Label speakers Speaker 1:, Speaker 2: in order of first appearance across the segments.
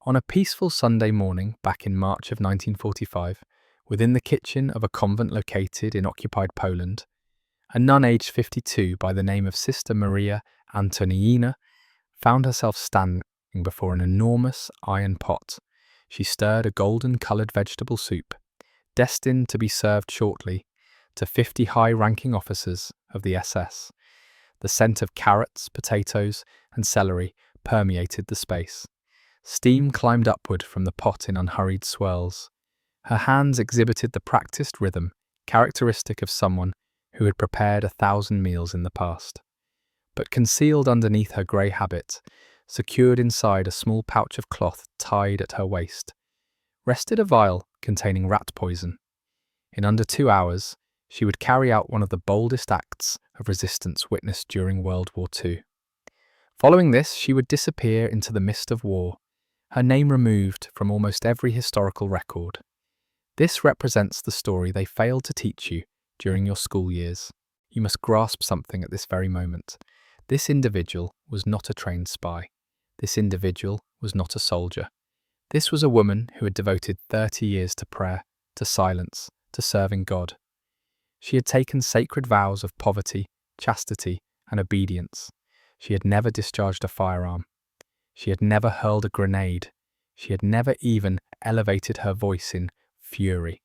Speaker 1: On a peaceful Sunday morning back in March of 1945, within the kitchen of a convent located in occupied Poland, a nun aged 52 by the name of Sister Maria Antonina found herself standing before an enormous iron pot. She stirred a golden-coloured vegetable soup, destined to be served shortly to 50 high-ranking officers of the SS. The scent of carrots, potatoes, and celery permeated the space. Steam climbed upward from the pot in unhurried swirls. Her hands exhibited the practiced rhythm characteristic of someone who had prepared 1,000 meals in the past. But concealed underneath her grey habit, secured inside a small pouch of cloth tied at her waist, rested a vial containing rat poison. In under 2 hours, she would carry out one of the boldest acts of resistance witnessed during World War II. Following this, she would disappear into the mist of war, her name removed from almost every historical record. This represents the story they failed to teach you during your school years. You must grasp something at this very moment. This individual was not a trained spy. This individual was not a soldier. This was a woman who had devoted 30 years to prayer, to silence, to serving God. She had taken sacred vows of poverty, chastity, and obedience. She had never discharged a firearm. She had never hurled a grenade. She had never even elevated her voice in fury.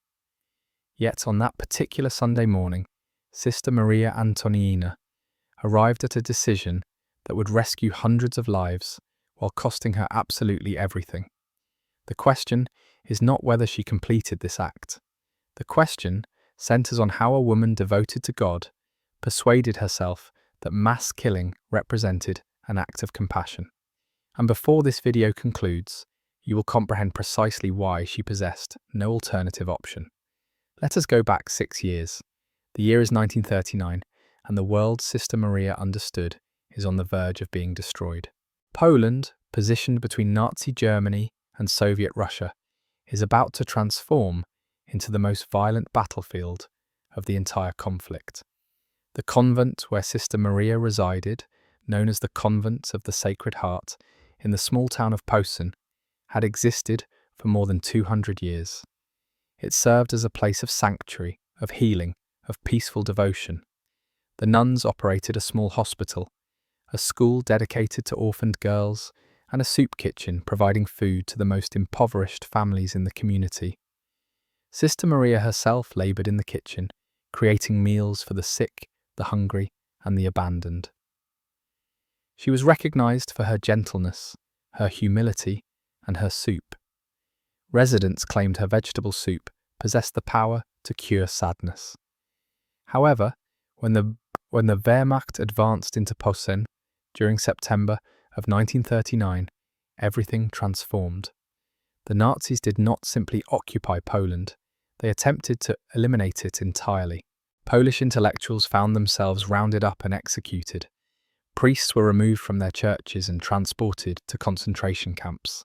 Speaker 1: Yet on that particular Sunday morning, Sister Maria Antonina arrived at a decision that would rescue hundreds of lives while costing her absolutely everything. The question is not whether she completed this act. The question centers on how a woman devoted to God persuaded herself that mass killing represented an act of compassion. And before this video concludes, you will comprehend precisely why she possessed no alternative option. Let us go back 6 years. The year is 1939, and the world Sister Maria understood is on the verge of being destroyed. Poland, positioned between Nazi Germany and Soviet Russia, is about to transform into the most violent battlefield of the entire conflict. The convent where Sister Maria resided, known as the Convent of the Sacred Heart, in the small town of Posen, had existed for more than 200 years. It served as a place of sanctuary, of healing, of peaceful devotion. The nuns operated a small hospital, a school dedicated to orphaned girls, and a soup kitchen providing food to the most impoverished families in the community. Sister Maria herself laboured in the kitchen, creating meals for the sick, the hungry, and the abandoned. She was recognised for her gentleness, her humility, and her soup. Residents claimed her vegetable soup possessed the power to cure sadness. However, when the Wehrmacht advanced into Posen during September of 1939, everything transformed. The Nazis did not simply occupy Poland, they attempted to eliminate it entirely. Polish intellectuals found themselves rounded up and executed. Priests were removed from their churches and transported to concentration camps.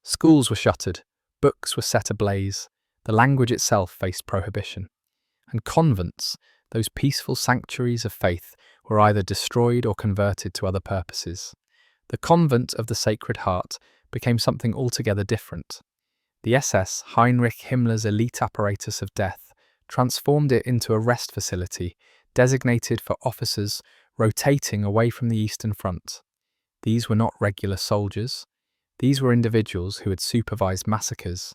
Speaker 1: Schools were shuttered, books were set ablaze, the language itself faced prohibition. And convents, those peaceful sanctuaries of faith, were either destroyed or converted to other purposes. The convent of the Sacred Heart became something altogether different. The SS, Heinrich Himmler's elite apparatus of death, transformed it into a rest facility designated for officers rotating away from the Eastern Front. These were not regular soldiers. These were individuals who had supervised massacres,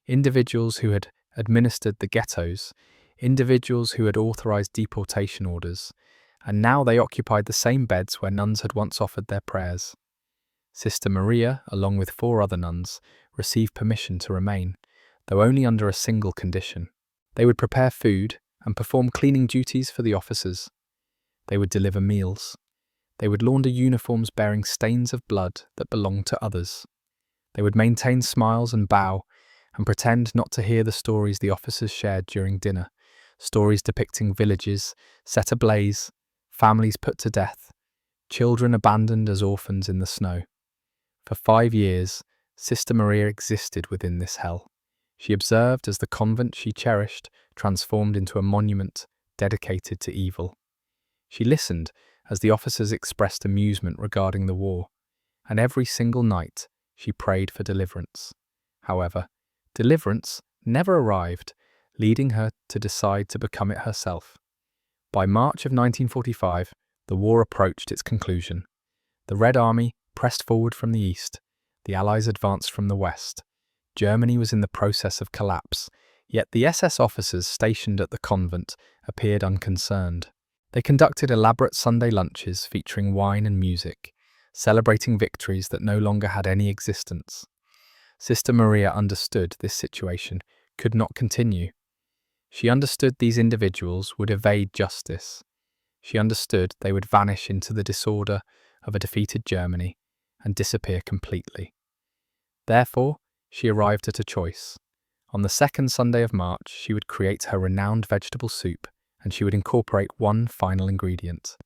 Speaker 1: individuals who had administered the ghettos, individuals who had authorized deportation orders, and now they occupied the same beds where nuns had once offered their prayers. Sister Maria, along with 4 other nuns, received permission to remain, though only under a single condition. They would prepare food and perform cleaning duties for the officers. They would deliver meals. They would launder uniforms bearing stains of blood that belonged to others. They would maintain smiles and bow and pretend not to hear the stories the officers shared during dinner, stories depicting villages set ablaze, families put to death, children abandoned as orphans in the snow. For 5 years, Sister Maria existed within this hell. She observed as the convent she cherished transformed into a monument dedicated to evil. She listened as the officers expressed amusement regarding the war, and every single night she prayed for deliverance. However, deliverance never arrived, leading her to decide to become it herself. By March of 1945, the war approached its conclusion. The Red Army pressed forward from the east, the Allies advanced from the west. Germany was in the process of collapse, yet the SS officers stationed at the convent appeared unconcerned. They conducted elaborate Sunday lunches featuring wine and music, celebrating victories that no longer had any existence. Sister Maria understood this situation could not continue. She understood these individuals would evade justice. She understood they would vanish into the disorder of a defeated Germany and disappear completely. Therefore, she arrived at a choice. On the second Sunday of March, she would create her renowned vegetable soup, and she would incorporate one final ingredient.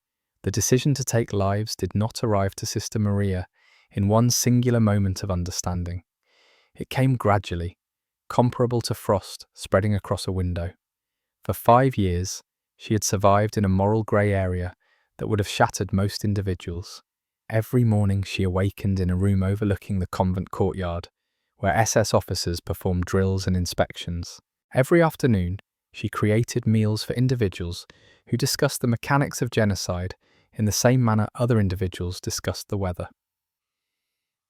Speaker 1: The decision to take lives did not arrive to Sister Maria in one singular moment of understanding. It came gradually, comparable to frost spreading across a window. For 5 years, she had survived in a moral grey area that would have shattered most individuals. Every morning she awakened in a room overlooking the convent courtyard, where SS officers performed drills and inspections. Every afternoon, she created meals for individuals who discussed the mechanics of genocide in the same manner other individuals discussed the weather.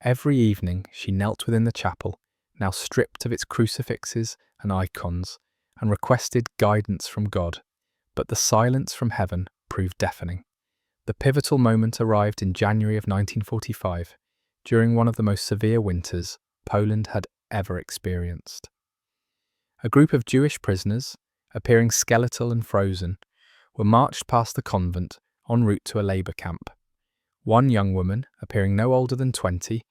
Speaker 1: Every evening, she knelt within the chapel, now stripped of its crucifixes and icons, and requested guidance from God, but the silence from heaven proved deafening. The pivotal moment arrived in January of 1945, during one of the most severe winters Poland had ever experienced. A group of Jewish prisoners, appearing skeletal and frozen, were marched past the convent en route to a labour camp. One young woman, appearing no older than 20,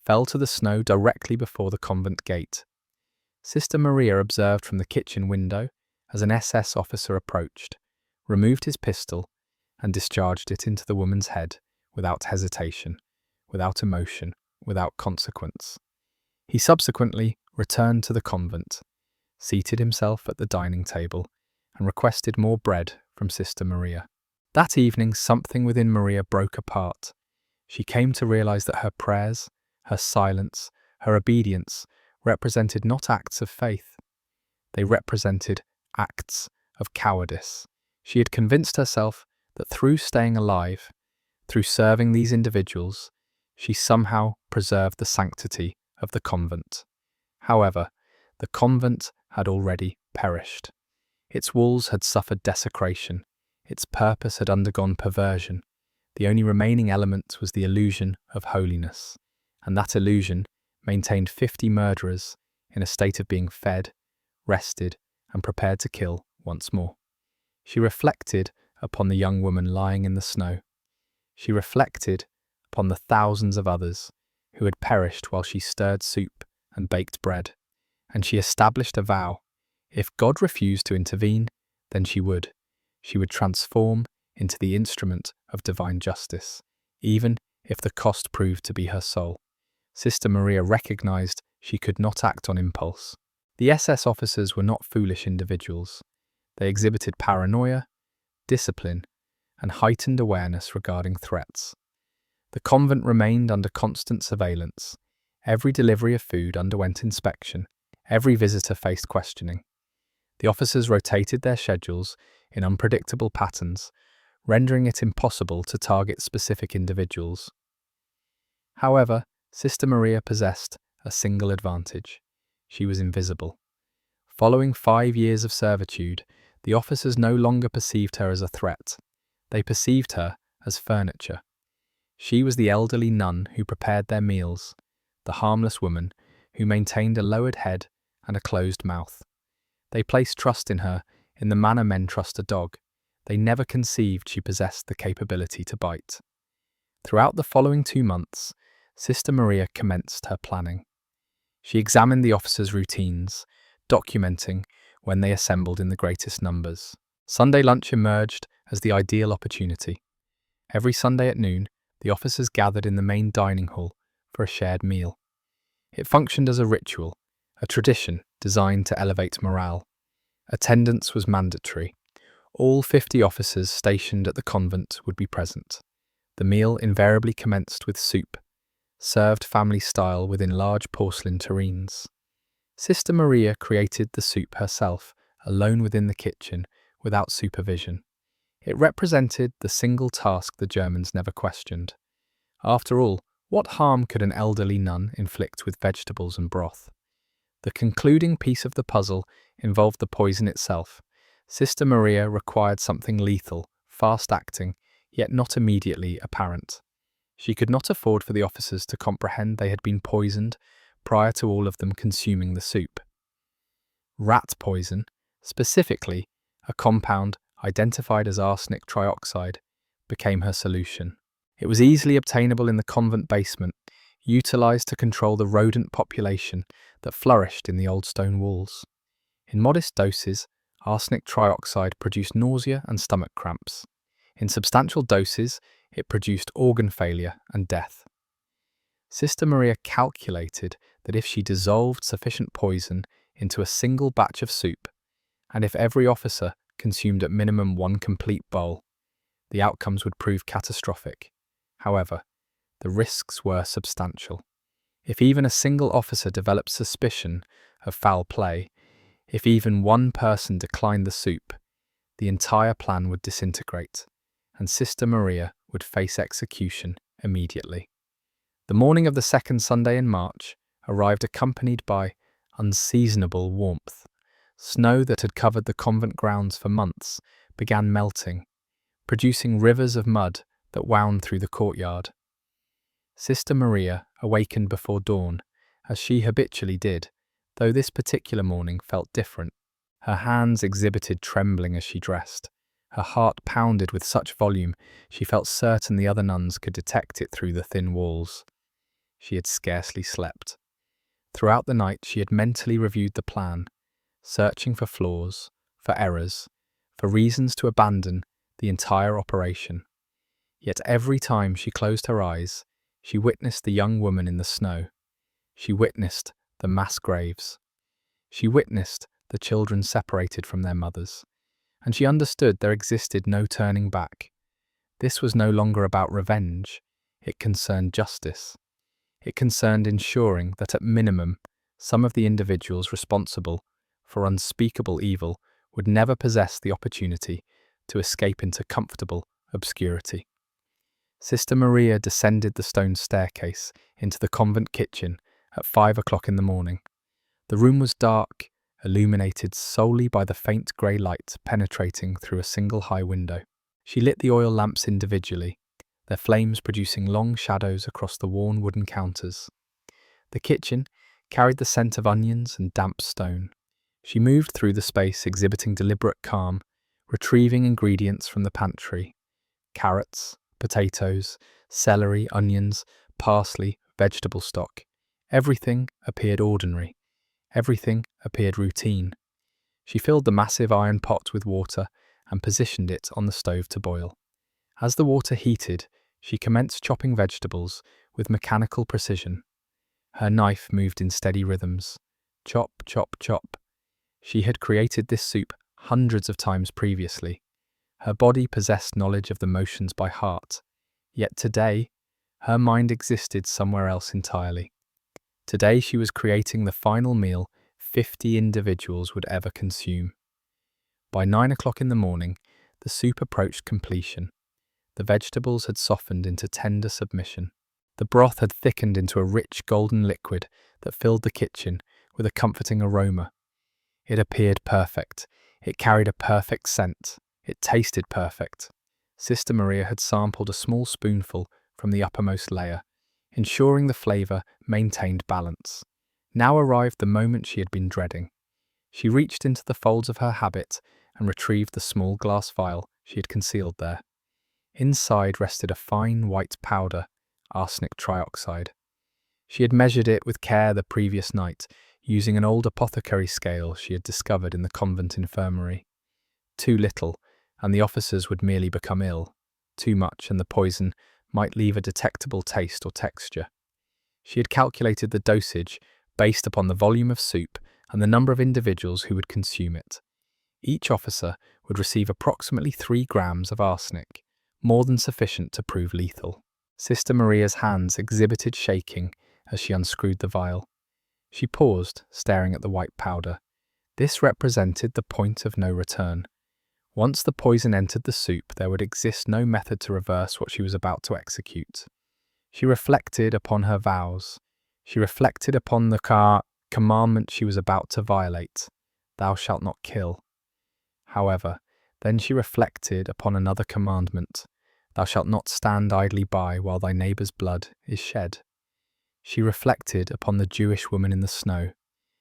Speaker 1: fell to the snow directly before the convent gate. Sister Maria observed from the kitchen window as an SS officer approached, removed his pistol, and discharged it into the woman's head without hesitation, without emotion, without consequence. He subsequently returned to the convent, seated himself at the dining table, and requested more bread from Sister Maria. That evening, something within Maria broke apart. She came to realize that her prayers, her silence, her obedience represented not acts of faith. They represented acts of cowardice. She had convinced herself that through staying alive, through serving these individuals, she somehow preserved the sanctity of the convent. However, the convent had already perished. Its walls had suffered desecration. Its purpose had undergone perversion. The only remaining element was the illusion of holiness, and that illusion maintained 50 murderers in a state of being fed, rested, and prepared to kill once more. She reflected upon the young woman lying in the snow. She reflected upon the thousands of others who had perished while she stirred soup and baked bread, and she established a vow. If God refused to intervene, then she would. She would transform into the instrument of divine justice, even if the cost proved to be her soul. Sister Maria recognized she could not act on impulse. The SS officers were not foolish individuals. They exhibited paranoia, discipline, and heightened awareness regarding threats. The convent remained under constant surveillance. Every delivery of food underwent inspection. Every visitor faced questioning. The officers rotated their schedules in unpredictable patterns, rendering it impossible to target specific individuals. However, Sister Maria possessed a single advantage. She was invisible. Following 5 years of servitude, the officers no longer perceived her as a threat. They perceived her as furniture. She was the elderly nun who prepared their meals, the harmless woman who maintained a lowered head and a closed mouth. They placed trust in her in the manner men trust a dog. They never conceived she possessed the capability to bite. Throughout the following 2 months, Sister Maria commenced her planning. She examined the officers' routines, documenting when they assembled in the greatest numbers. Sunday lunch emerged as the ideal opportunity. Every Sunday at noon, the officers gathered in the main dining hall for a shared meal. It functioned as a ritual, a tradition designed to elevate morale. Attendance was mandatory. All 50 officers stationed at the convent would be present. The meal invariably commenced with soup, served family style within large porcelain tureens. Sister Maria created the soup herself, alone within the kitchen, without supervision. It represented the single task the Germans never questioned. After all, what harm could an elderly nun inflict with vegetables and broth? The concluding piece of the puzzle involved the poison itself. Sister Maria required something lethal, fast-acting, yet not immediately apparent. She could not afford for the officers to comprehend they had been poisoned prior to all of them consuming the soup. Rat poison, specifically a compound identified as arsenic trioxide, became her solution. It was easily obtainable in the convent basement, utilised to control the rodent population that flourished in the old stone walls. In modest doses, arsenic trioxide produced nausea and stomach cramps. In substantial doses, it produced organ failure and death. Sister Maria calculated that if she dissolved sufficient poison into a single batch of soup, and if every officer consumed at minimum one complete bowl, the outcomes would prove catastrophic. However, the risks were substantial. If even a single officer developed suspicion of foul play, if even one person declined the soup, the entire plan would disintegrate, and Sister Maria would face execution immediately. The morning of the second Sunday in March arrived accompanied by unseasonable warmth. Snow that had covered the convent grounds for months began melting, producing rivers of mud that wound through the courtyard. Sister Maria awakened before dawn, as she habitually did, though this particular morning felt different. Her hands exhibited trembling as she dressed. Her heart pounded with such volume she felt certain the other nuns could detect it through the thin walls. She had scarcely slept. Throughout the night she had mentally reviewed the plan, searching for flaws, for errors, for reasons to abandon the entire operation. Yet every time she closed her eyes, she witnessed the young woman in the snow. She witnessed the mass graves. She witnessed the children separated from their mothers. And she understood there existed no turning back. This was no longer about revenge. It concerned justice. It concerned ensuring that at minimum, some of the individuals responsible for unspeakable evil would never possess the opportunity to escape into comfortable obscurity. Sister Maria descended the stone staircase into the convent kitchen at 5 o'clock in the morning. The room was dark, illuminated solely by the faint grey light penetrating through a single high window. She lit the oil lamps individually, their flames producing long shadows across the worn wooden counters. The kitchen carried the scent of onions and damp stone. She moved through the space exhibiting deliberate calm, retrieving ingredients from the pantry. Carrots, potatoes, celery, onions, parsley, vegetable stock. Everything appeared ordinary. Everything appeared routine. She filled the massive iron pot with water and positioned it on the stove to boil. As the water heated, she commenced chopping vegetables with mechanical precision. Her knife moved in steady rhythms. Chop, chop, chop. She had created this soup hundreds of times previously. Her body possessed knowledge of the motions by heart. Yet today, her mind existed somewhere else entirely. Today she was creating the final meal 50 individuals would ever consume. By 9 o'clock in the morning, the soup approached completion. The vegetables had softened into tender submission. The broth had thickened into a rich golden liquid that filled the kitchen with a comforting aroma. It appeared perfect. It carried a perfect scent. It tasted perfect. Sister Maria had sampled a small spoonful from the uppermost layer, ensuring the flavour maintained balance. Now arrived the moment she had been dreading. She reached into the folds of her habit and retrieved the small glass vial she had concealed there. Inside rested a fine white powder, arsenic trioxide. She had measured it with care the previous night, using an old apothecary scale she had discovered in the convent infirmary. Too little, and the officers would merely become ill. Too much, and the poison might leave a detectable taste or texture. She had calculated the dosage based upon the volume of soup and the number of individuals who would consume it. Each officer would receive approximately 3 grams of arsenic, more than sufficient to prove lethal. Sister Maria's hands exhibited shaking as she unscrewed the vial. She paused, staring at the white powder. This represented the point of no return. Once the poison entered the soup, there would exist no method to reverse what she was about to execute. She reflected upon her vows. She reflected upon the commandment she was about to violate. Thou shalt not kill. However, then she reflected upon another commandment. Thou shalt not stand idly by while thy neighbour's blood is shed. She reflected upon the Jewish woman in the snow.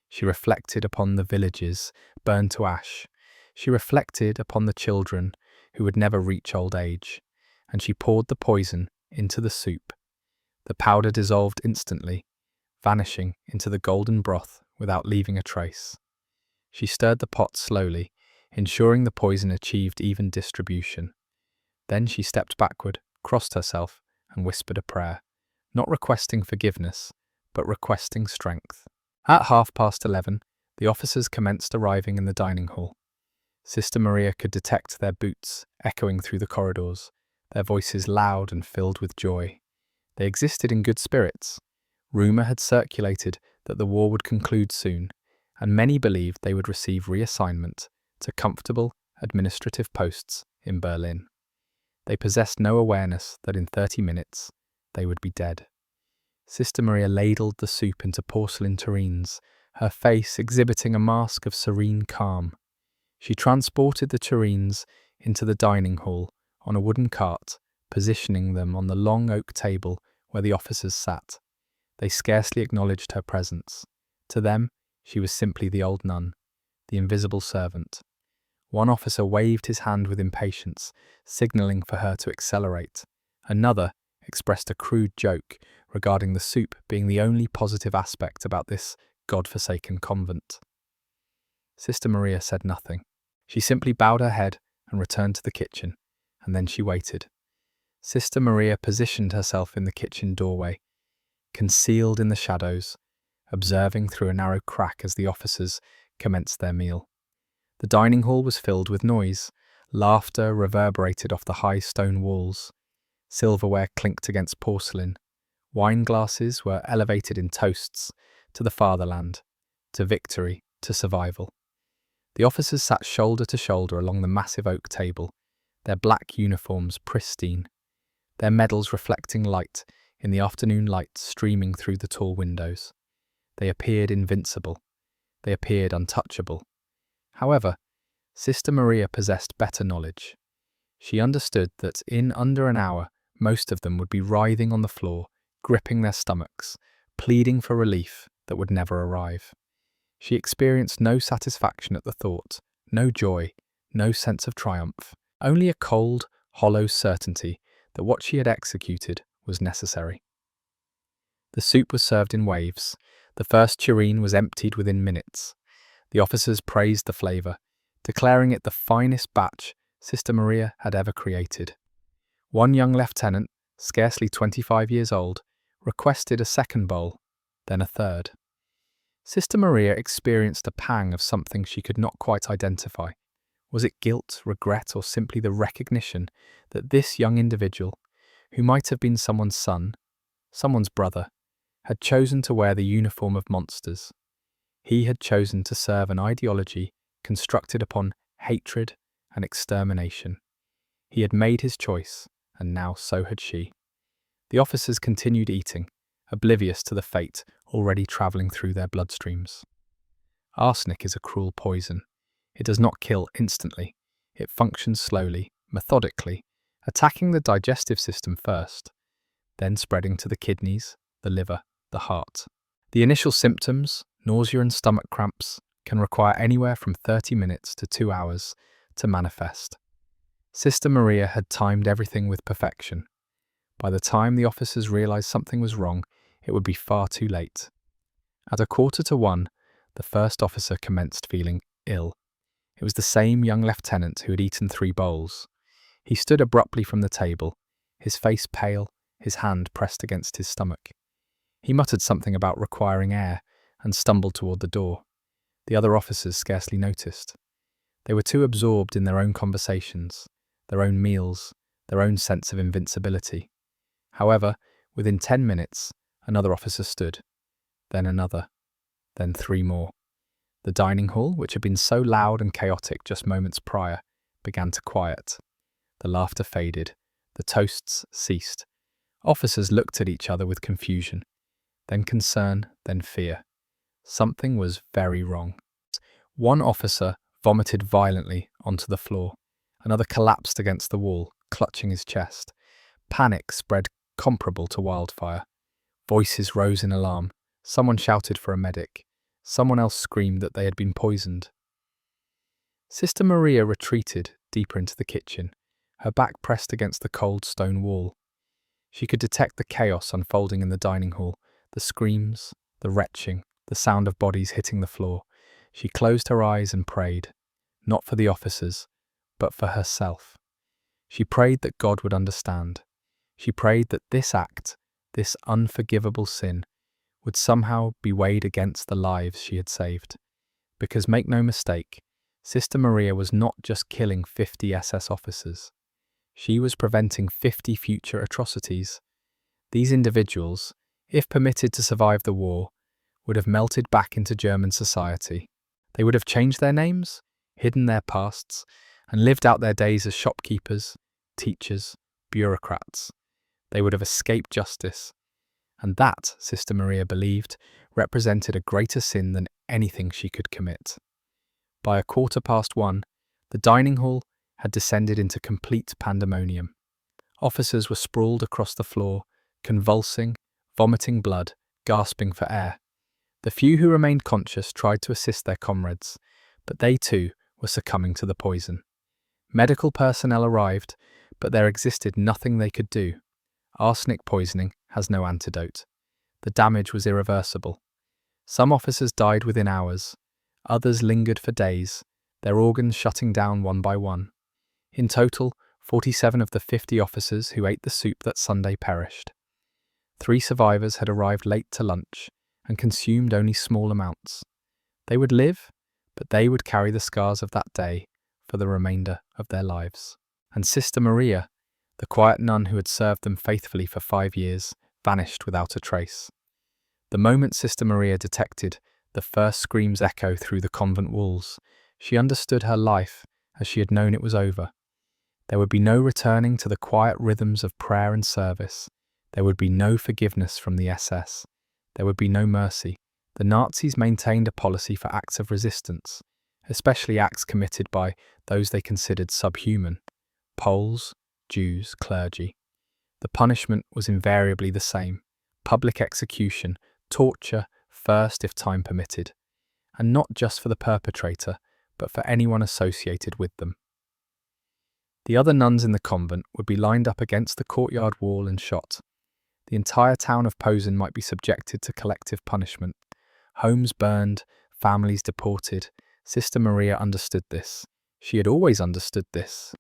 Speaker 1: She reflected upon the villages burned to ash. She reflected upon the children who would never reach old age. And she poured the poison into the soup. The powder dissolved instantly, vanishing into the golden broth without leaving a trace. She stirred the pot slowly, ensuring the poison achieved even distribution. Then she stepped backward, crossed herself, and whispered a prayer, not requesting forgiveness, but requesting strength. At 11:30, the officers commenced arriving in the dining hall. Sister Maria could detect their boots echoing through the corridors, their voices loud and filled with joy. They existed in good spirits. Rumour had circulated that the war would conclude soon, and many believed they would receive reassignment to comfortable administrative posts in Berlin. They possessed no awareness that in 30 minutes they would be dead. Sister Maria ladled the soup into porcelain tureens, her face exhibiting a mask of serene calm. She transported the tureens into the dining hall on a wooden cart, positioning them on the long oak table where the officers sat. They scarcely acknowledged her presence. To them, she was simply the old nun, the invisible servant. One officer waved his hand with impatience, signalling for her to accelerate. Another expressed a crude joke regarding the soup being the only positive aspect about this God-forsaken convent. Sister Maria said nothing. She simply bowed her head and returned to the kitchen, and then she waited. Sister Maria positioned herself in the kitchen doorway, concealed in the shadows, observing through a narrow crack as the officers commenced their meal. The dining hall was filled with noise. Laughter reverberated off the high stone walls. Silverware clinked against porcelain. Wine glasses were elevated in toasts to the fatherland, to victory, to survival. The officers sat shoulder to shoulder along the massive oak table, their black uniforms pristine, their medals reflecting light in the afternoon light streaming through the tall windows. They appeared invincible. They appeared untouchable. However, Sister Maria possessed better knowledge. She understood that in under an hour, most of them would be writhing on the floor, gripping their stomachs, pleading for relief that would never arrive. She experienced no satisfaction at the thought, no joy, no sense of triumph, only a cold, hollow certainty that what she had executed was necessary. The soup was served in waves. The first tureen was emptied within minutes. The officers praised the flavour, declaring it the finest batch Sister Maria had ever created. One young lieutenant, scarcely 25 years old, requested a second bowl, then a third. Sister Maria experienced a pang of something she could not quite identify. Was it guilt, regret, or simply the recognition that this young individual, who might have been someone's son, someone's brother, had chosen to wear the uniform of monsters? He had chosen to serve an ideology constructed upon hatred and extermination. He had made his choice, and now so had she. The officers continued eating, oblivious to the fate already travelling through their bloodstreams. Arsenic is a cruel poison. It does not kill instantly. It functions slowly, methodically, attacking the digestive system first, then spreading to the kidneys, the liver, the heart. The initial symptoms, nausea and stomach cramps, can require anywhere from 30 minutes to 2 hours to manifest. Sister Maria had timed everything with perfection. By the time the officers realised something was wrong, it would be far too late. At 1:45, the first officer commenced feeling ill. It was the same young lieutenant who had eaten 3 bowls. He stood abruptly from the table, his face pale, his hand pressed against his stomach. He muttered something about requiring air and stumbled toward the door. The other officers scarcely noticed. They were too absorbed in their own conversations, their own meals, their own sense of invincibility. However, within 10 minutes, another officer stood, then another, then 3 more. The dining hall, which had been so loud and chaotic just moments prior, began to quiet. The laughter faded. The toasts ceased. Officers looked at each other with confusion, then concern, then fear. Something was very wrong. One officer vomited violently onto the floor. Another collapsed against the wall, clutching his chest. Panic spread comparable to wildfire. Voices rose in alarm. Someone shouted for a medic. Someone else screamed that they had been poisoned. Sister Maria retreated deeper into the kitchen, her back pressed against the cold stone wall. She could detect the chaos unfolding in the dining hall, the screams, the retching, the sound of bodies hitting the floor. She closed her eyes and prayed, not for the officers, but for herself. She prayed that God would understand. She prayed that this act, this unforgivable sin, would somehow be weighed against the lives she had saved. Because make no mistake, Sister Maria was not just killing 50 SS officers. She was preventing 50 future atrocities. These individuals, if permitted to survive the war, would have melted back into German society. They would have changed their names, hidden their pasts, and lived out their days as shopkeepers, teachers, bureaucrats. They would have escaped justice. And that, Sister Maria believed, represented a greater sin than anything she could commit. By 1:15, the dining hall had descended into complete pandemonium. Officers were sprawled across the floor, convulsing, vomiting blood, gasping for air. The few who remained conscious tried to assist their comrades, but they too were succumbing to the poison. Medical personnel arrived, but there existed nothing they could do. Arsenic poisoning has no antidote. The damage was irreversible. Some officers died within hours. Others lingered for days, their organs shutting down one by one. In total, 47 of the 50 officers who ate the soup that Sunday perished. 3 survivors had arrived late to lunch and consumed only small amounts. They would live, but they would carry the scars of that day for the remainder of their lives. And Sister Maria, the quiet nun who had served them faithfully for 5 years, vanished without a trace. The moment Sister Maria detected the first screams echo through the convent walls, she understood her life as she had known it was over. There would be no returning to the quiet rhythms of prayer and service. There would be no forgiveness from the SS. There would be no mercy. The Nazis maintained a policy for acts of resistance, especially acts committed by those they considered subhuman: Poles, Jews, clergy. The punishment was invariably the same: public execution, torture, first if time permitted, and not just for the perpetrator, but for anyone associated with them. The other nuns in the convent would be lined up against the courtyard wall and shot. The entire town of Posen might be subjected to collective punishment. Homes burned, families deported. Sister Maria understood this. She had always understood this,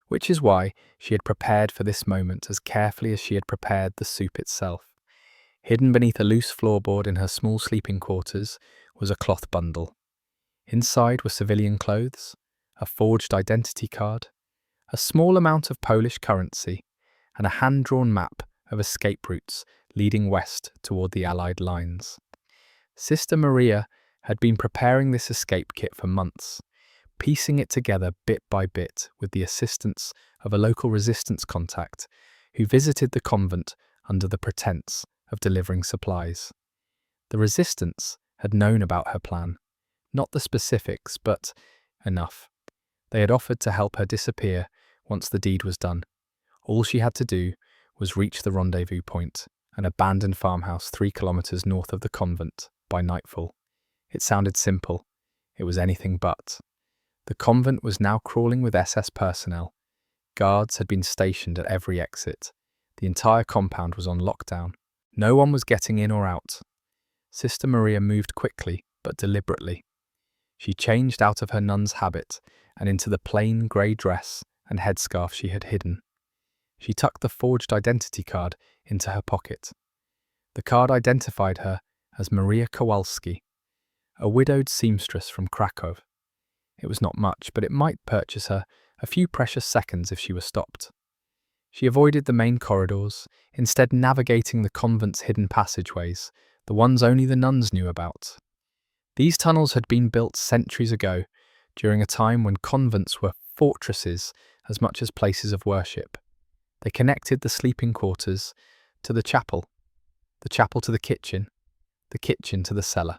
Speaker 1: which is why she had prepared for this moment as carefully as she had prepared the soup itself. Hidden beneath a loose floorboard in her small sleeping quarters was a cloth bundle. Inside were civilian clothes, a forged identity card, a small amount of Polish currency, and a hand-drawn map of escape routes leading west toward the Allied lines. Sister Maria had been preparing this escape kit for months, piecing it together bit by bit with the assistance of a local resistance contact who visited the convent under the pretense of delivering supplies. The resistance had known about her plan, not the specifics, but enough. They had offered to help her disappear once the deed was done. All she had to do was reach the rendezvous point, an abandoned farmhouse 3 kilometers north of the convent, by nightfall. It sounded simple. It was anything but. The convent was now crawling with SS personnel. Guards had been stationed at every exit. The entire compound was on lockdown. No one was getting in or out. Sister Maria moved quickly, but deliberately. She changed out of her nun's habit and into the plain grey dress and headscarf she had hidden. She tucked the forged identity card into her pocket. The card identified her as Maria Kowalski, a widowed seamstress from Krakow. It was not much, but it might purchase her a few precious seconds if she were stopped. She avoided the main corridors, instead navigating the convent's hidden passageways, the ones only the nuns knew about. These tunnels had been built centuries ago, during a time when convents were fortresses as much as places of worship. They connected the sleeping quarters to the chapel to the kitchen to the cellar.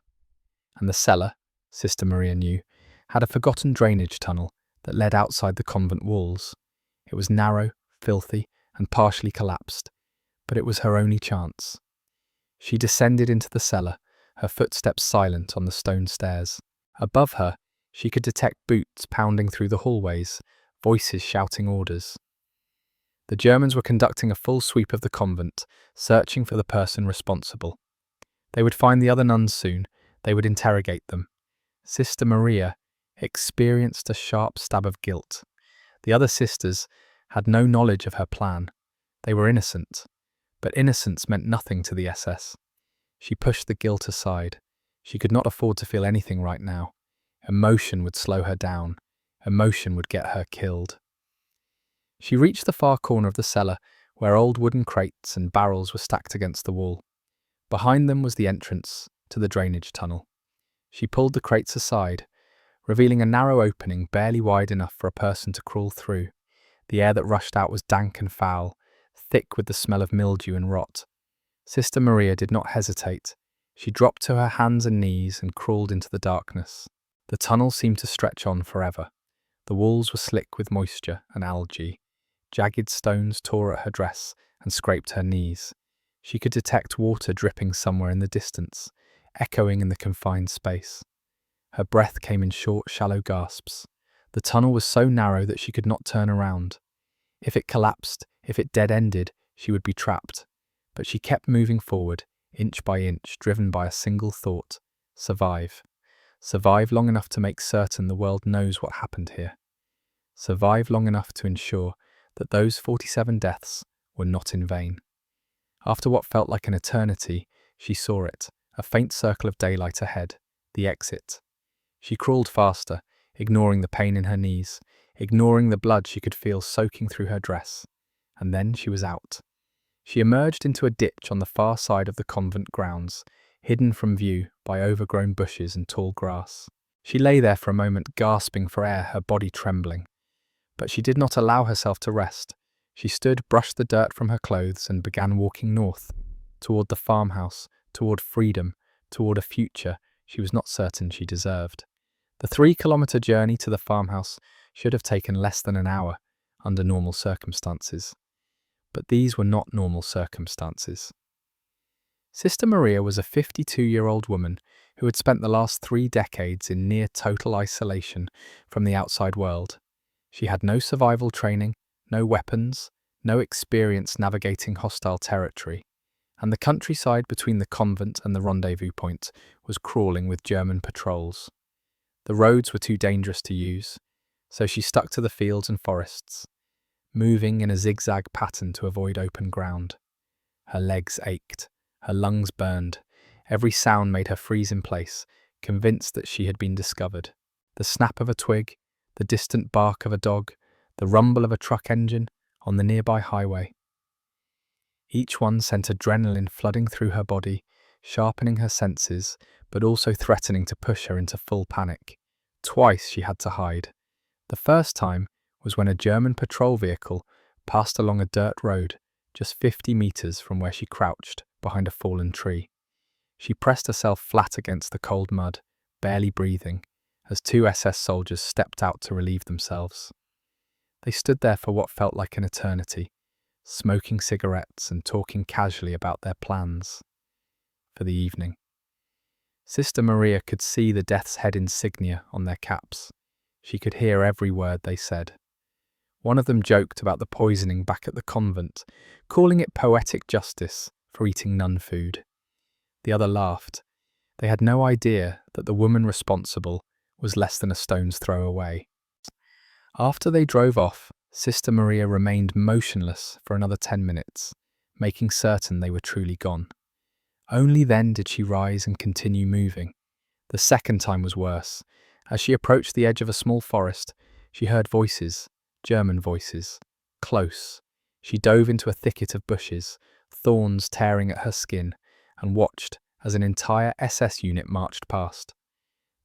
Speaker 1: And the cellar, Sister Maria knew, had a forgotten drainage tunnel that led outside the convent walls. It was narrow, filthy, and partially collapsed, but it was her only chance. She descended into the cellar, her footsteps silent on the stone stairs. Above her, she could detect boots pounding through the hallways, voices shouting orders. The Germans were conducting a full sweep of the convent, searching for the person responsible. They would find the other nuns soon. They would interrogate them. Sister Maria experienced a sharp stab of guilt. The other sisters had no knowledge of her plan. They were innocent, but innocence meant nothing to the SS. She pushed the guilt aside. She could not afford to feel anything right now. Emotion would slow her down. Emotion would get her killed. She reached the far corner of the cellar, where old wooden crates and barrels were stacked against the wall. Behind them was the entrance to the drainage tunnel. She pulled the crates aside, revealing a narrow opening barely wide enough for a person to crawl through. The air that rushed out was dank and foul, thick with the smell of mildew and rot. Sister Maria did not hesitate. She dropped to her hands and knees and crawled into the darkness. The tunnel seemed to stretch on forever. The walls were slick with moisture and algae. Jagged stones tore at her dress and scraped her knees. She could detect water dripping somewhere in the distance, echoing in the confined space. Her breath came in short, shallow gasps. The tunnel was so narrow that she could not turn around. If it collapsed, if it dead-ended, she would be trapped. But she kept moving forward, inch by inch, driven by a single thought: survive. Survive long enough to make certain the world knows what happened here. Survive long enough to ensure that those 47 deaths were not in vain. After what felt like an eternity, she saw it, a faint circle of daylight ahead, the exit. She crawled faster, ignoring the pain in her knees, ignoring the blood she could feel soaking through her dress. And then she was out. She emerged into a ditch on the far side of the convent grounds, hidden from view by overgrown bushes and tall grass. She lay there for a moment, gasping for air, her body trembling. But she did not allow herself to rest. She stood, brushed the dirt from her clothes, and began walking north, toward the farmhouse, toward freedom, toward a future she was not certain she deserved. The 3-kilometer journey to the farmhouse should have taken less than an hour under normal circumstances. But these were not normal circumstances. Sister Maria was a 52-year-old woman who had spent the last 3 decades in near total isolation from the outside world. She had no survival training, no weapons, no experience navigating hostile territory, and the countryside between the convent and the rendezvous point was crawling with German patrols. The roads were too dangerous to use, so she stuck to the fields and forests, moving in a zigzag pattern to avoid open ground. Her legs ached, her lungs burned. Every sound made her freeze in place, convinced that she had been discovered. The snap of a twig, the distant bark of a dog, the rumble of a truck engine on the nearby highway. Each one sent adrenaline flooding through her body, sharpening her senses, but also threatening to push her into full panic. Twice she had to hide. The first time was when a German patrol vehicle passed along a dirt road just 50 meters from where she crouched behind a fallen tree. She pressed herself flat against the cold mud, barely breathing, as 2 SS soldiers stepped out to relieve themselves. They stood there for what felt like an eternity, smoking cigarettes and talking casually about their plans for the evening. Sister Maria could see the death's head insignia on their caps. She could hear every word they said. One of them joked about the poisoning back at the convent, calling it poetic justice for eating nun food. The other laughed. They had no idea that the woman responsible was less than a stone's throw away. After they drove off, Sister Maria remained motionless for another 10 minutes, making certain they were truly gone. Only then did she rise and continue moving. The second time was worse. As she approached the edge of a small forest, she heard voices, German voices, close. She dove into a thicket of bushes, thorns tearing at her skin, and watched as an entire SS unit marched past.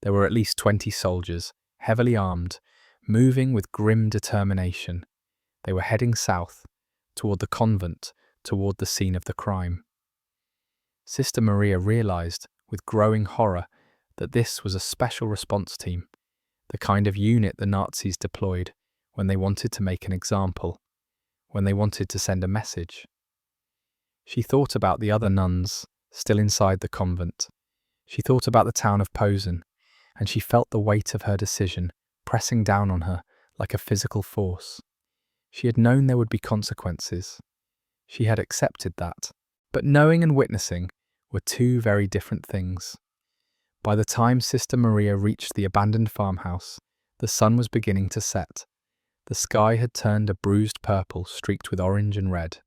Speaker 1: There were at least 20 soldiers, heavily armed, moving with grim determination. They were heading south, toward the convent, toward the scene of the crime. Sister Maria realized, with growing horror, that this was a special response team, the kind of unit the Nazis deployed when they wanted to make an example, when they wanted to send a message. She thought about the other nuns, still inside the convent. She thought about the town of Posen, and she felt the weight of her decision pressing down on her like a physical force. She had known there would be consequences. She had accepted that. But knowing and witnessing were two very different things. By the time Sister Maria reached the abandoned farmhouse, the sun was beginning to set. The sky had turned a bruised purple streaked with orange and red.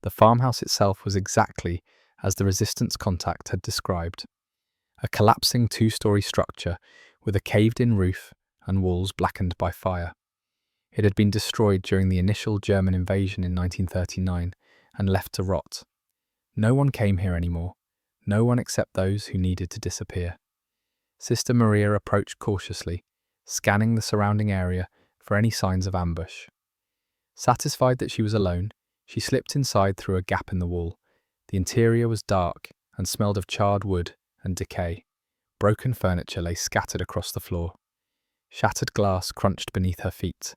Speaker 1: The farmhouse itself was exactly as the resistance contact had described. A collapsing two-story structure with a caved-in roof and walls blackened by fire. It had been destroyed during the initial German invasion in 1939 and left to rot. No one came here anymore, no one except those who needed to disappear. Sister Maria approached cautiously, scanning the surrounding area for any signs of ambush. Satisfied that she was alone, she slipped inside through a gap in the wall. The interior was dark and smelled of charred wood and decay. Broken furniture lay scattered across the floor. Shattered glass crunched beneath her feet,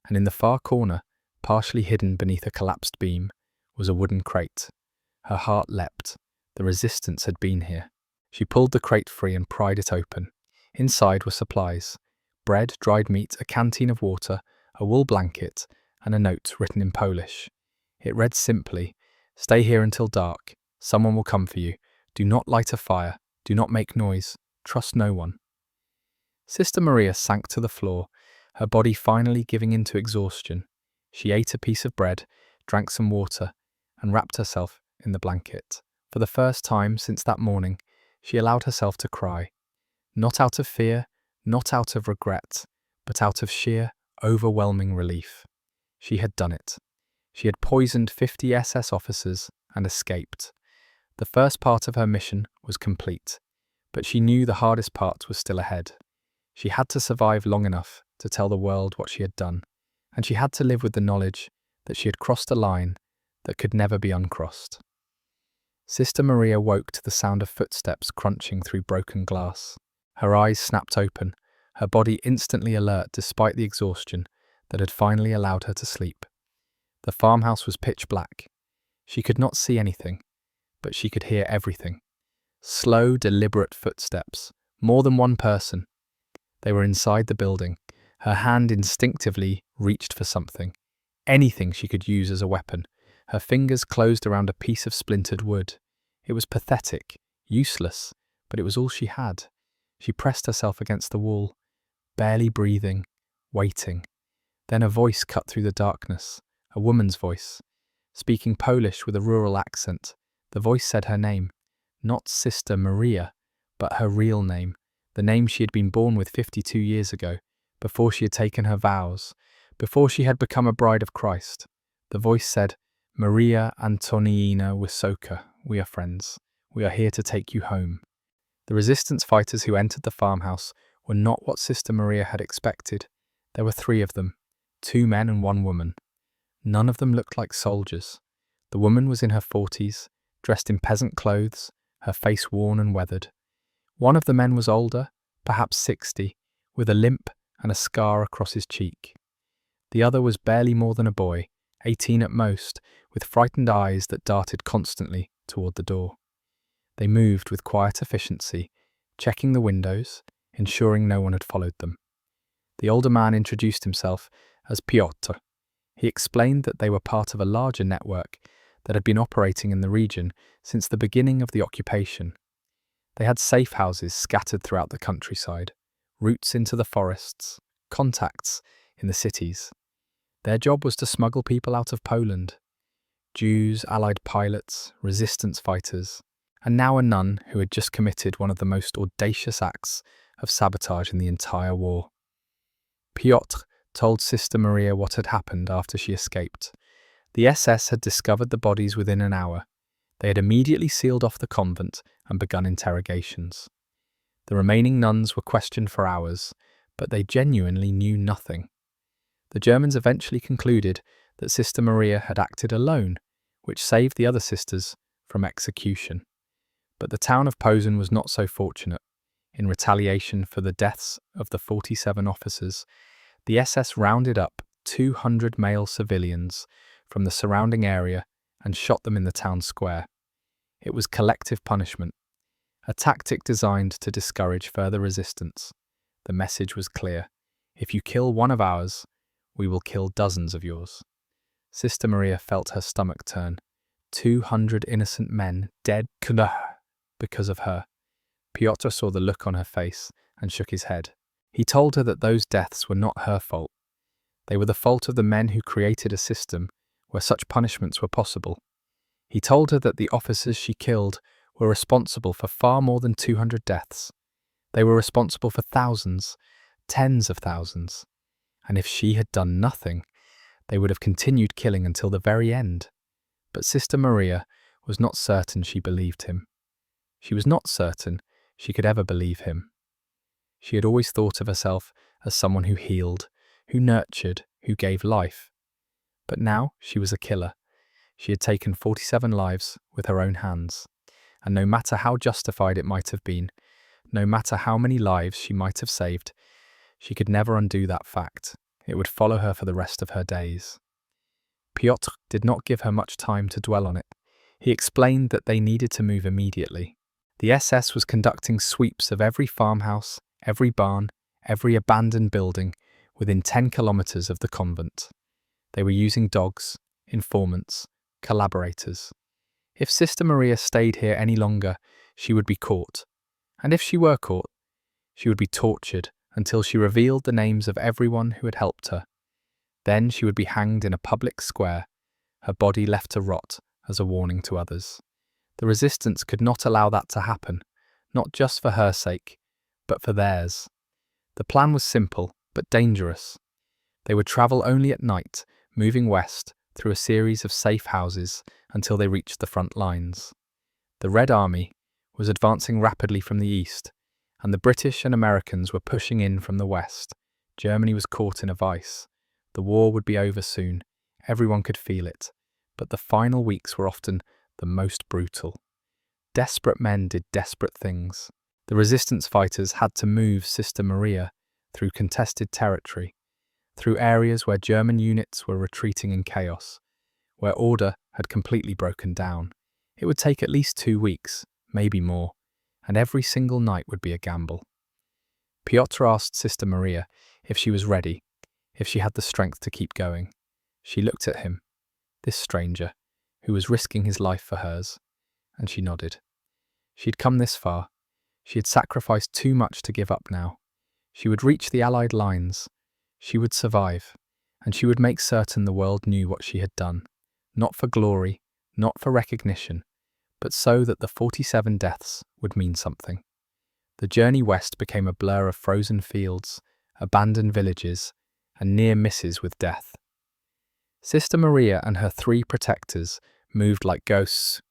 Speaker 1: and in the far corner, partially hidden beneath a collapsed beam, was a wooden crate. Her heart leapt. The resistance had been here. She pulled the crate free and pried it open. Inside were supplies: bread, dried meat, a canteen of water, a wool blanket, and a note written in Polish. It read simply, "Stay here until dark. Someone will come for you. Do not light a fire. Do not make noise. Trust no one." Sister Maria sank to the floor, her body finally giving in to exhaustion. She ate a piece of bread, drank some water, and wrapped herself in the blanket. For the first time since that morning, she allowed herself to cry. Not out of fear, not out of regret, but out of sheer, overwhelming relief. She had done it. She had poisoned 50 SS officers and escaped. The first part of her mission was complete, but she knew the hardest part was still ahead. She had to survive long enough to tell the world what she had done, and she had to live with the knowledge that she had crossed a line that could never be uncrossed. Sister Maria woke to the sound of footsteps crunching through broken glass. Her eyes snapped open, her body instantly alert despite the exhaustion that had finally allowed her to sleep. The farmhouse was pitch black. She could not see anything, but she could hear everything. Slow, deliberate footsteps, more than one person. They were inside the building. Her hand instinctively reached for something, anything she could use as a weapon. Her fingers closed around a piece of splintered wood. It was pathetic, useless, but it was all she had. She pressed herself against the wall, barely breathing, waiting. Then a voice cut through the darkness, a woman's voice. Speaking Polish with a rural accent, the voice said her name. Not Sister Maria, but her real name, the name she had been born with 52 years ago, before she had taken her vows, before she had become a bride of Christ. The voice said, "Maria Antonina Wysoka, we are friends. We are here to take you home." The resistance fighters who entered the farmhouse were not what Sister Maria had expected. There were 3 of them, 2 men and 1 woman. None of them looked like soldiers. The woman was in her 40s, dressed in peasant clothes, her face worn and weathered. One of the men was older, perhaps 60, with a limp and a scar across his cheek. The other was barely more than a boy, 18 at most, with frightened eyes that darted constantly toward the door. They moved with quiet efficiency, checking the windows, ensuring no one had followed them. The older man introduced himself as Piotr. He explained that they were part of a larger network that had been operating in the region since the beginning of the occupation. They had safe houses scattered throughout the countryside, routes into the forests, contacts in the cities. Their job was to smuggle people out of Poland. Jews, Allied pilots, resistance fighters, and now a nun who had just committed one of the most audacious acts of sabotage in the entire war. Piotr told Sister Maria what had happened after she escaped. The SS had discovered the bodies within an hour. They had immediately sealed off the convent and begun interrogations. The remaining nuns were questioned for hours, but they genuinely knew nothing. The Germans eventually concluded that Sister Maria had acted alone, which saved the other sisters from execution. But the town of Posen was not so fortunate. In retaliation for the deaths of the 47 officers, the SS rounded up 200 male civilians from the surrounding area and shot them in the town square. It was collective punishment, a tactic designed to discourage further resistance. The message was clear: if you kill one of ours, we will kill dozens of yours. Sister Maria felt her stomach turn. 200 innocent men dead because of her. Piotr saw the look on her face and shook his head. He told her that those deaths were not her fault. They were the fault of the men who created a system where such punishments were possible. He told her that the officers she killed were responsible for far more than 200 deaths. They were responsible for thousands, tens of thousands. And if she had done nothing, they would have continued killing until the very end. But Sister Maria was not certain she believed him. She was not certain she could ever believe him. She had always thought of herself as someone who healed, who nurtured, who gave life. But now she was a killer. She had taken 47 lives with her own hands. And no matter how justified it might have been, no matter how many lives she might have saved, she could never undo that fact. It would follow her for the rest of her days. Piotr did not give her much time to dwell on it. He explained that they needed to move immediately. The SS was conducting sweeps of every farmhouse, every barn, every abandoned building within 10 kilometers of the convent. They were using dogs, informants, collaborators. If Sister Maria stayed here any longer, she would be caught. And if she were caught, she would be tortured until she revealed the names of everyone who had helped her. Then she would be hanged in a public square, her body left to rot as a warning to others. The resistance could not allow that to happen, not just for her sake, but for theirs. The plan was simple, but dangerous. They would travel only at night, moving west through a series of safe houses until they reached the front lines. The Red Army was advancing rapidly from the east, and the British and Americans were pushing in from the west. Germany was caught in a vice. The war would be over soon. Everyone could feel it. But the final weeks were often the most brutal. Desperate men did desperate things. The resistance fighters had to move Sister Maria through contested territory, through areas where German units were retreating in chaos, where order had completely broken down. It would take at least 2 weeks, maybe more, and every single night would be a gamble. Piotr asked Sister Maria if she was ready, if she had the strength to keep going. She looked at him, this stranger, who was risking his life for hers, and she nodded. She'd come this far. She had sacrificed too much to give up now. She would reach the Allied lines. She would survive, and she would make certain the world knew what she had done, not for glory, not for recognition, but so that the 47 deaths would mean something. The journey west became a blur of frozen fields, abandoned villages, and near misses with death. Sister Maria and her 3 protectors moved like ghosts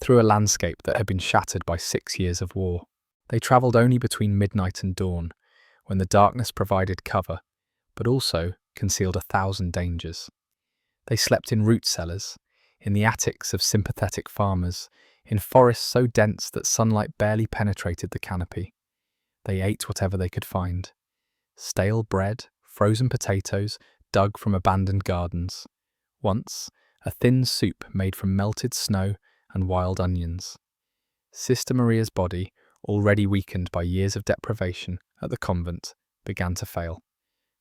Speaker 1: through a landscape that had been shattered by 6 years of war. They travelled only between midnight and dawn, when the darkness provided cover, but also concealed 1,000 dangers. They slept in root cellars, in the attics of sympathetic farmers, in forests so dense that sunlight barely penetrated the canopy. They ate whatever they could find. Stale bread, frozen potatoes, dug from abandoned gardens. Once, a thin soup made from melted snow and wild onions. Sister Maria's body, already weakened by years of deprivation at the convent, began to fail.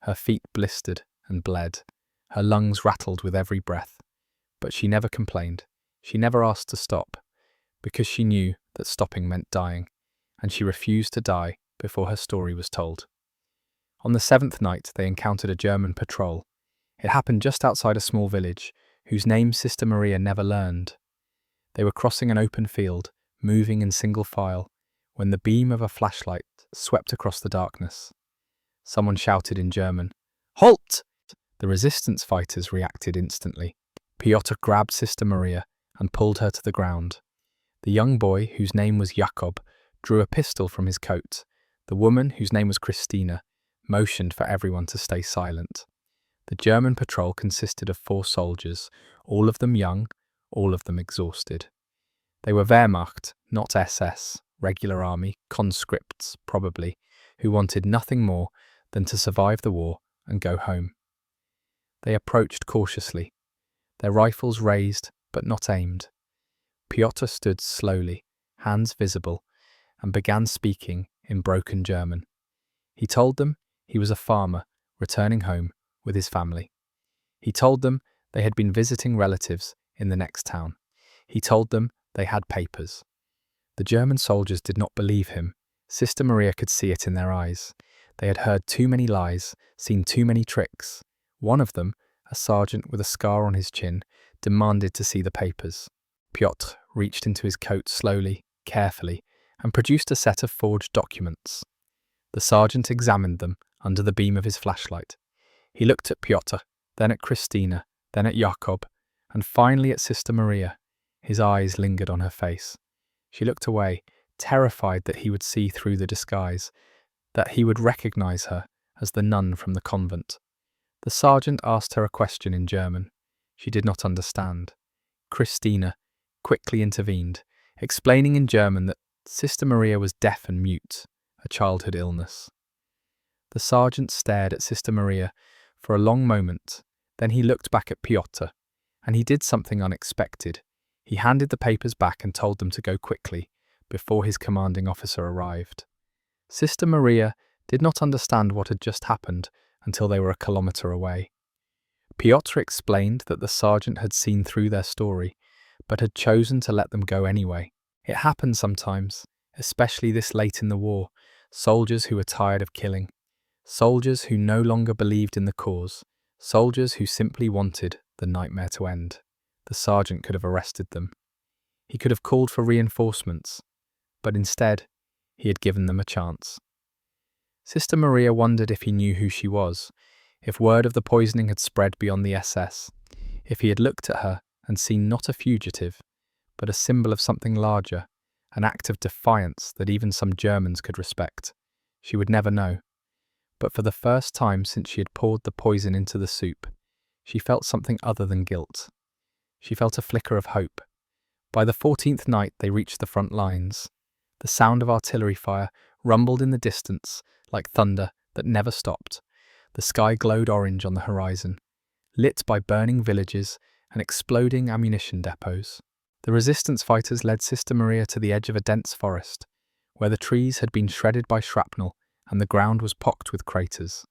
Speaker 1: Her feet blistered and bled. Her lungs rattled with every breath. But she never complained. She never asked to stop, because she knew that stopping meant dying, and she refused to die before her story was told. On the 7th night, they encountered a German patrol. It happened just outside a small village, whose name Sister Maria never learned. They were crossing an open field, moving in single file, when the beam of a flashlight swept across the darkness. Someone shouted in German, "Halt!" The resistance fighters reacted instantly. Piotr grabbed Sister Maria and pulled her to the ground. The young boy, whose name was Jakob, drew a pistol from his coat. The woman, whose name was Christina, motioned for everyone to stay silent. The German patrol consisted of 4 soldiers, all of them young, all of them exhausted. They were Wehrmacht, not SS, regular army, conscripts, probably, who wanted nothing more than to survive the war and go home. They approached cautiously, their rifles raised but not aimed. Piotr stood slowly, hands visible, and began speaking in broken German. He told them he was a farmer returning home with his family. He told them they had been visiting relatives in the next town. He told them they had papers. The German soldiers did not believe him. Sister Maria could see it in their eyes. They had heard too many lies, seen too many tricks. One of them, a sergeant with a scar on his chin, demanded to see the papers. Piotr reached into his coat slowly, carefully, and produced a set of forged documents. The sergeant examined them under the beam of his flashlight. He looked at Piotr, then at Christina, then at Jakob, and finally at Sister Maria. His eyes lingered on her face. She looked away, terrified that he would see through the disguise, that he would recognize her as the nun from the convent. The sergeant asked her a question in German. She did not understand. Christina quickly intervened, explaining in German that Sister Maria was deaf and mute, a childhood illness. The sergeant stared at Sister Maria for a long moment, then he looked back at Piotr, and he did something unexpected. He handed the papers back and told them to go quickly, before his commanding officer arrived. Sister Maria did not understand what had just happened until they were a kilometre away. Piotr explained that the sergeant had seen through their story, but had chosen to let them go anyway. It happened sometimes, especially this late in the war, soldiers who were tired of killing, soldiers who no longer believed in the cause, soldiers who simply wanted the nightmare to end. The sergeant could have arrested them. He could have called for reinforcements, but instead, he had given them a chance. Sister Maria wondered if he knew who she was, if word of the poisoning had spread beyond the SS, if he had looked at her and seen not a fugitive, but a symbol of something larger, an act of defiance that even some Germans could respect. She would never know. But for the first time since she had poured the poison into the soup, she felt something other than guilt. She felt a flicker of hope. By the 14th night they reached the front lines. The sound of artillery fire rumbled in the distance like thunder that never stopped. The sky glowed orange on the horizon, lit by burning villages and exploding ammunition depots. The resistance fighters led Sister Maria to the edge of a dense forest, where the trees had been shredded by shrapnel and the ground was pocked with craters.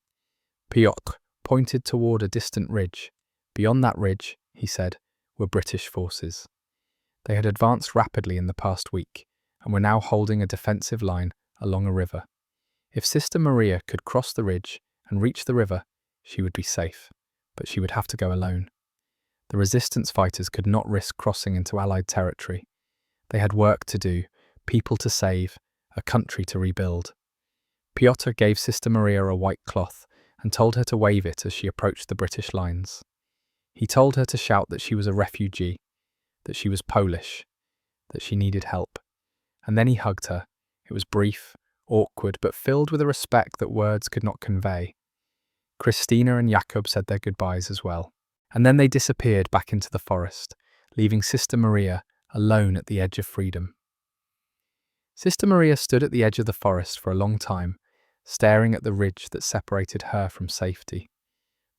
Speaker 1: Piotr pointed toward a distant ridge. Beyond that ridge, he said, were British forces. They had advanced rapidly in the past week and were now holding a defensive line along a river. If Sister Maria could cross the ridge and reach the river, she would be safe, but she would have to go alone. The resistance fighters could not risk crossing into Allied territory. They had work to do, people to save, a country to rebuild. Piotr gave Sister Maria a white cloth and told her to wave it as she approached the British lines. He told her to shout that she was a refugee, that she was Polish, that she needed help. And then he hugged her. It was brief, awkward, but filled with a respect that words could not convey. Christina and Jakob said their goodbyes as well. And then they disappeared back into the forest, leaving Sister Maria alone at the edge of freedom. Sister Maria stood at the edge of the forest for a long time, staring at the ridge that separated her from safety.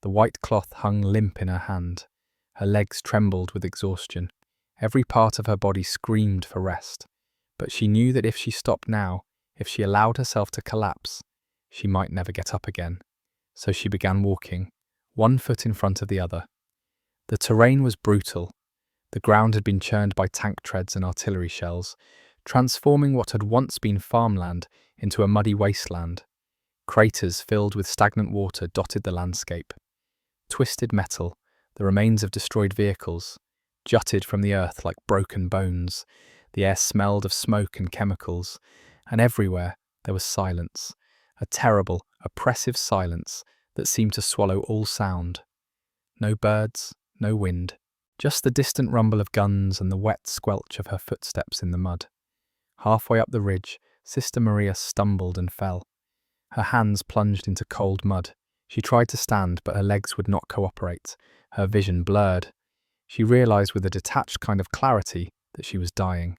Speaker 1: The white cloth hung limp in her hand. Her legs trembled with exhaustion. Every part of her body screamed for rest. But she knew that if she stopped now, if she allowed herself to collapse, she might never get up again. So she began walking, one foot in front of the other. The terrain was brutal. The ground had been churned by tank treads and artillery shells, transforming what had once been farmland into a muddy wasteland. Craters filled with stagnant water dotted the landscape. Twisted metal, the remains of destroyed vehicles, jutted from the earth like broken bones. The air smelled of smoke and chemicals, and everywhere there was silence, a terrible, oppressive silence that seemed to swallow all sound. No birds, no wind, just the distant rumble of guns and the wet squelch of her footsteps in the mud. Halfway up the ridge, Sister Maria stumbled and fell. Her hands plunged into cold mud. She tried to stand, but her legs would not cooperate. Her vision blurred. She realized with a detached kind of clarity that she was dying.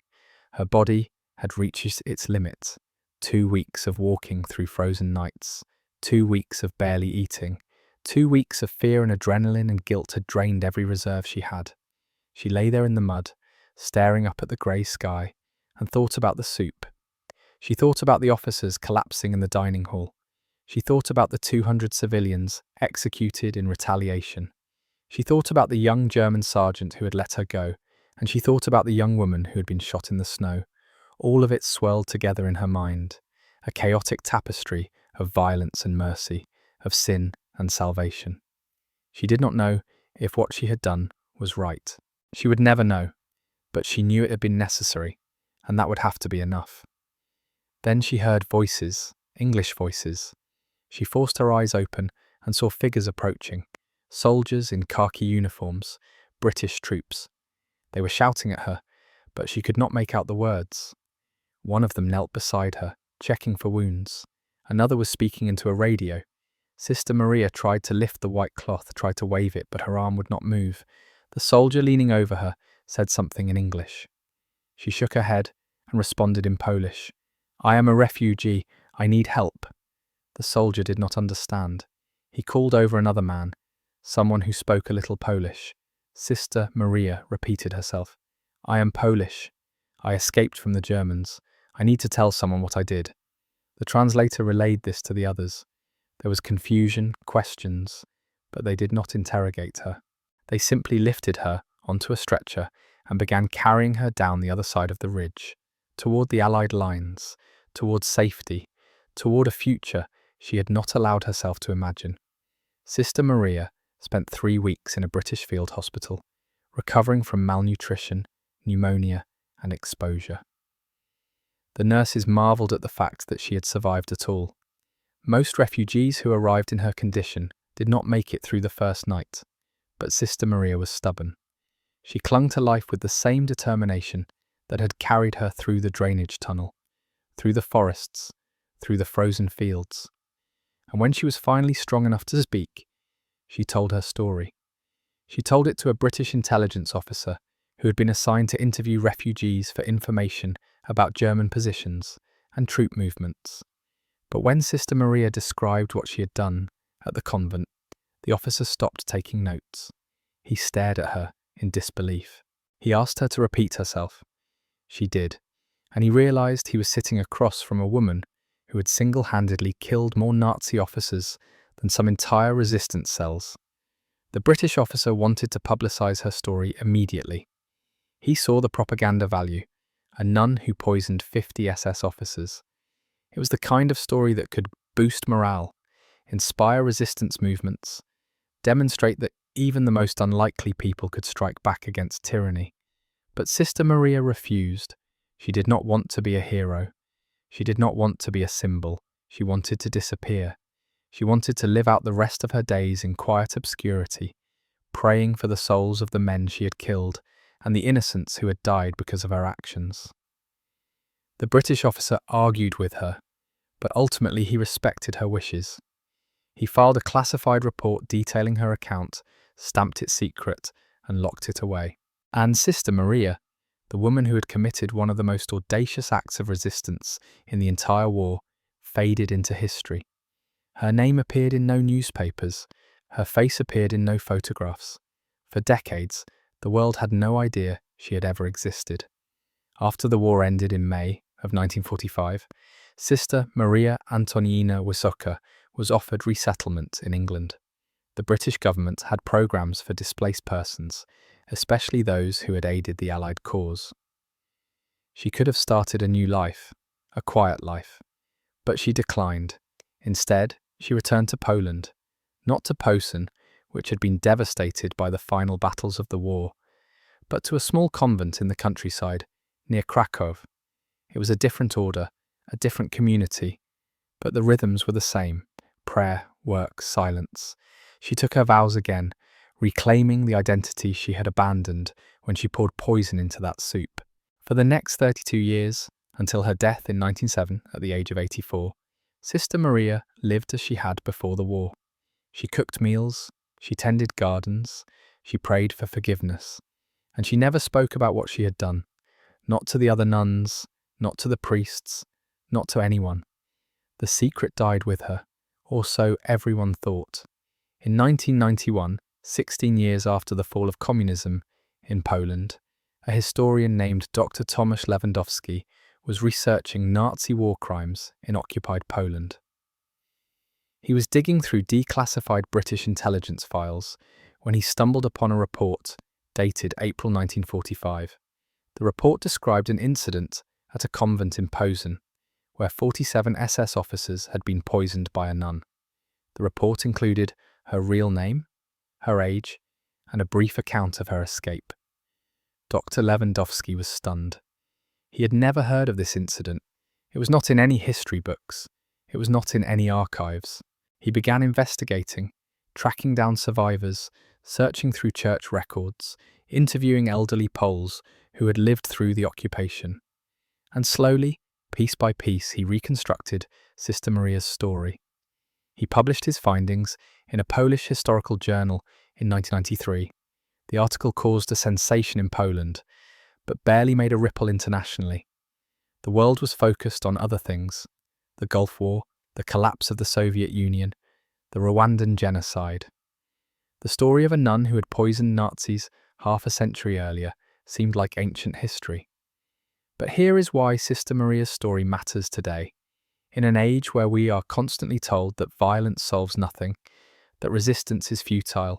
Speaker 1: Her body had reached its limit. 2 weeks of walking through frozen nights. 2 weeks of barely eating. 2 weeks of fear and adrenaline and guilt had drained every reserve she had. She lay there in the mud, staring up at the grey sky, and thought about the soup. She thought about the officers collapsing in the dining hall. She thought about the 200 civilians executed in retaliation. She thought about the young German sergeant who had let her go, and she thought about the young woman who had been shot in the snow. All of it swirled together in her mind, a chaotic tapestry of violence and mercy, of sin and salvation. She did not know if what she had done was right. She would never know, but she knew it had been necessary, and that would have to be enough. Then she heard voices, English voices. She forced her eyes open and saw figures approaching, soldiers in khaki uniforms, British troops. They were shouting at her, but she could not make out the words. One of them knelt beside her, checking for wounds. Another was speaking into a radio. Sister Maria tried to lift the white cloth, tried to wave it, but her arm would not move. The soldier leaning over her said something in English. She shook her head and responded in Polish. "I am a refugee. I need help." The soldier did not understand. He called over another man, someone who spoke a little Polish. Sister Maria repeated herself. "I am Polish. I escaped from the Germans. I need to tell someone what I did." The translator relayed this to the others. There was confusion, questions, but they did not interrogate her. They simply lifted her onto a stretcher and began carrying her down the other side of the ridge, toward the Allied lines, toward safety, toward a future she had not allowed herself to imagine. Sister Maria spent 3 weeks in a British field hospital, recovering from malnutrition, pneumonia, and exposure. The nurses marvelled at the fact that she had survived at all. Most refugees who arrived in her condition did not make it through the first night, but Sister Maria was stubborn. She clung to life with the same determination that had carried her through the drainage tunnel, through the forests, through the frozen fields. And when she was finally strong enough to speak, she told her story. She told it to a British intelligence officer who had been assigned to interview refugees for information about German positions and troop movements. But when Sister Maria described what she had done at the convent, the officer stopped taking notes. He stared at her in disbelief. He asked her to repeat herself. She did, and he realized he was sitting across from a woman who had single-handedly killed more Nazi officers than some entire resistance cells. The British officer wanted to publicize her story immediately. He saw the propaganda value, a nun who poisoned 50 SS officers. It was the kind of story that could boost morale, inspire resistance movements, demonstrate that even the most unlikely people could strike back against tyranny. But Sister Maria refused. She did not want to be a hero. She did not want to be a symbol. She wanted to disappear. She wanted to live out the rest of her days in quiet obscurity, praying for the souls of the men she had killed and the innocents who had died because of her actions. The British officer argued with her, but ultimately he respected her wishes. He filed a classified report detailing her account, stamped it secret, and locked it away. And Sister Maria, the woman who had committed one of the most audacious acts of resistance in the entire war, faded into history. Her name appeared in no newspapers. Her face appeared in no photographs. For decades, the world had no idea she had ever existed. After the war ended in May of 1945, Sister Maria Antonina was offered resettlement in England. The British government had programs for displaced persons, especially those who had aided the Allied cause. She could have started a new life, a quiet life, but she declined. Instead, she returned to Poland, not to Posen, which had been devastated by the final battles of the war, but to a small convent in the countryside, near Krakow. It was a different order, a different community, but the rhythms were the same: prayer, work, silence. She took her vows again, reclaiming the identity she had abandoned when she poured poison into that soup. For the next 32 years, until her death in 1907 at the age of 84, Sister Maria lived as she had before the war. She cooked meals, she tended gardens, she prayed for forgiveness, and she never spoke about what she had done. Not to the other nuns, not to the priests, not to anyone. The secret died with her, or so everyone thought. In 1991, 16 years after the fall of communism in Poland, a historian named Dr. Tomasz Lewandowski was researching Nazi war crimes in occupied Poland. He was digging through declassified British intelligence files when he stumbled upon a report dated April 1945. The report described an incident at a convent in Posen, where 47 SS officers had been poisoned by a nun. The report included her real name, her age, and a brief account of her escape. Dr. Lewandowski was stunned. He had never heard of this incident. It was not in any history books. It was not in any archives. He began investigating, tracking down survivors, searching through church records, interviewing elderly Poles who had lived through the occupation. And slowly, piece by piece, he reconstructed Sister Maria's story. He published his findings in a Polish historical journal in 1993. The article caused a sensation in Poland, but barely made a ripple internationally. The world was focused on other things: the Gulf War, the collapse of the Soviet Union, the Rwandan genocide. The story of a nun who had poisoned Nazis half a century earlier seemed like ancient history. But here is why Sister Maria's story matters today. In an age where we are constantly told that violence solves nothing, that resistance is futile,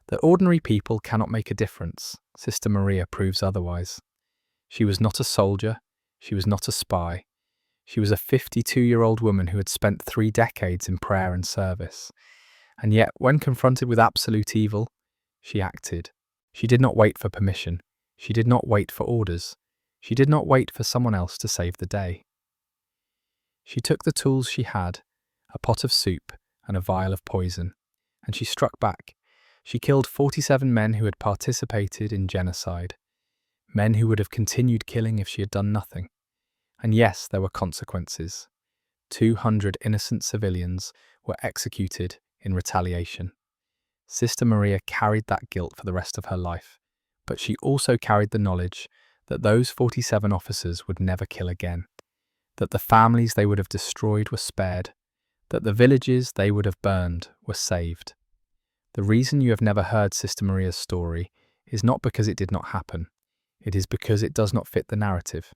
Speaker 1: that ordinary people cannot make a difference, Sister Maria proves otherwise. She was not a soldier, she was not a spy. She was a 52-year-old woman who had spent 3 decades in prayer and service. And yet, when confronted with absolute evil, she acted. She did not wait for permission. She did not wait for orders. She did not wait for someone else to save the day. She took the tools she had, a pot of soup and a vial of poison, and she struck back. She killed 47 men who had participated in genocide, men who would have continued killing if she had done nothing. And yes, there were consequences. 200 innocent civilians were executed in retaliation. Sister Maria carried that guilt for the rest of her life, but she also carried the knowledge that those 47 officers would never kill again, that the families they would have destroyed were spared, that the villages they would have burned were saved. The reason you have never heard Sister Maria's story is not because it did not happen. It is because it does not fit the narrative.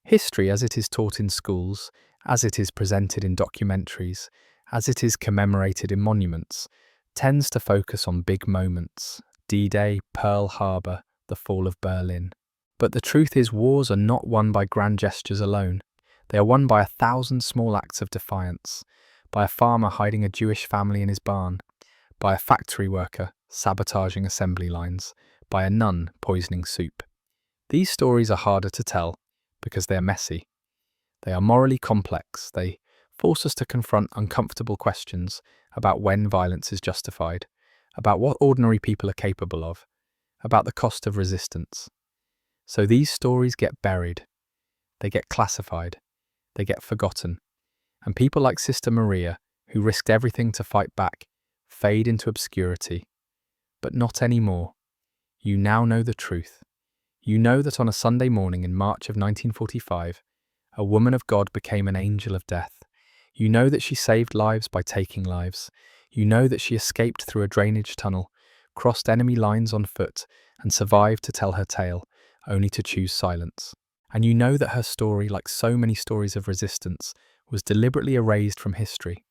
Speaker 1: History, as it is taught in schools, as it is presented in documentaries, as it is commemorated in monuments, tends to focus on big moments: D-Day, Pearl Harbor, the fall of Berlin. But the truth is, wars are not won by grand gestures alone. They are won by 1,000 small acts of defiance, by a farmer hiding a Jewish family in his barn, by a factory worker sabotaging assembly lines, by a nun poisoning soup. These stories are harder to tell because they are messy. They are morally complex. They force us to confront uncomfortable questions about when violence is justified, about what ordinary people are capable of, about the cost of resistance. So these stories get buried, they get classified, they get forgotten, and people like Sister Maria, who risked everything to fight back, fade into obscurity. But not anymore. You now know the truth. You know that on a Sunday morning in March of 1945, a woman of God became an angel of death. You know that she saved lives by taking lives. You know that she escaped through a drainage tunnel, crossed enemy lines on foot, and survived to tell her tale, only to choose silence. And you know that her story, like so many stories of resistance, was deliberately erased from history.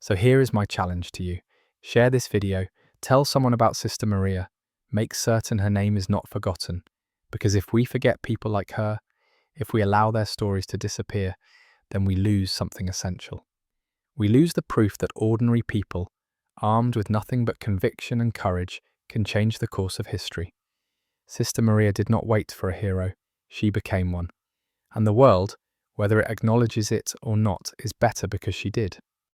Speaker 1: So here is my challenge to you. Share this video, tell someone about Sister Maria, make certain her name is not forgotten. Because if we forget people like her, if we allow their stories to disappear, then we lose something essential. We lose the proof that ordinary people, armed with nothing but conviction and courage, can change the course of history. Sister Maria did not wait for a hero, she became one. And the world, whether it acknowledges it or not, is better because she did.